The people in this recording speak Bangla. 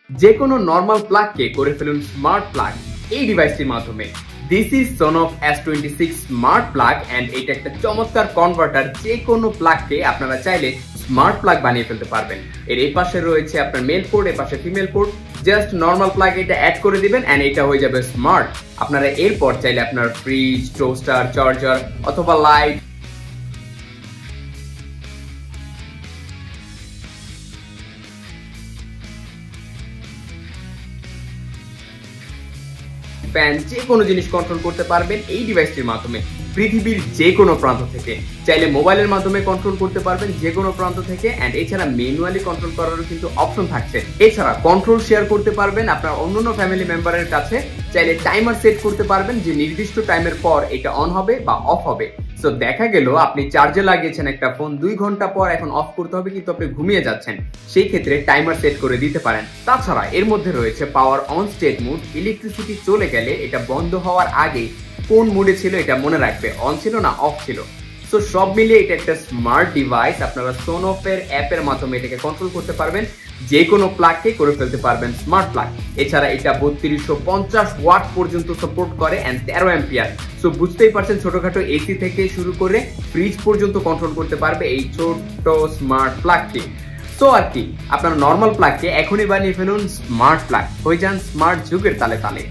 যে কোনো নর্মাল প্লাগকে করে ফেলুন স্মার্ট প্লাগ এই ডিভাইসটির মাধ্যমে। This is Sonoff S26 smart plug and এটা একটা চমৎকার কনভার্টার। যে কোনো প্লাগকে আপনারা চাইলে স্মার্ট প্লাগ বানিয়ে ফেলতে পারবেন। এর এই পাশে রয়েছে আপনার মেল পোর্ট, এই পাশে female port. Just normal plug এটা অ্যাড করে দিবেন এন্ড এটা হয়ে যাবে স্মার্ট। আপনারা এরপর চাইলে আপনার ফ্রিজ, টোস্টার, চার্জার অথবা লাইট, ফ্যান, যে কোনো জিনিস কন্ট্রোল করতে পারবেন এই ডিভাইসটির মাধ্যমে পৃথিবীর যে কোনো প্রান্ত থেকে। চাইলে মোবাইলের মাধ্যমে কন্ট্রোল করতে পারবেন যে কোনো প্রান্ত থেকে এন্ড এছাড়া ম্যানুয়ালি কন্ট্রোল করারও কিন্তু অপশন থাকছে। এছাড়া কন্ট্রোল শেয়ার করতে পারবেন আপনার অন্যান্য ফ্যামিলি মেম্বারের কাছে। চাইলে টাইমার সেট করতে পারবেন যে নির্দিষ্ট টাইমের পর এটা অন হবে বা অফ হবে। সো দেখা গেল আপনি চার্জে লাগিয়েছেন একটা ফোন, 2 ঘন্টা পর এখন অফ করতে হবে কিন্তু আপনি ঘুমিয়ে যাচ্ছেন, সেই ক্ষেত্রে টাইমার সেট করে দিতে পারেন। তাছাড়া এর মধ্যে রয়েছে power on state mode. Electricity চলে গেলে এটা বন্ধ হওয়ার আগে কোন মোডে ছিল এটা মনে রাখবে, অন ছিল না অফ ছিল। সো সব মিলিয়ে এটা একটা স্মার্ট ডিভাইস। আপনারা সোনফের অ্যাপের মাধ্যমে এটাকে কন্ট্রোল করতে পারবেন, যে কোনো প্লাগকে করে ফেলতে পারবেন স্মার্ট প্লাগ। এছাড়া এটা 3250 ওয়াট পর্যন্ত সাপোর্ট করে এন্ড 13 অ্যাম্পিয়ার। সো বুঝতেই পারছেন ছোটখাটো এসি থেকে শুরু করে ফ্রিজ পর্যন্ত কন্ট্রোল করতে পারবে এই ছোট্ট স্মার্ট প্লাগটি। সো আর কি, আপনার নর্মাল প্লাগকে এখনই বানিয়ে ফেলুন স্মার্ট প্লাগ, হয়ে যান স্মার্ট যুগের তালে তালে।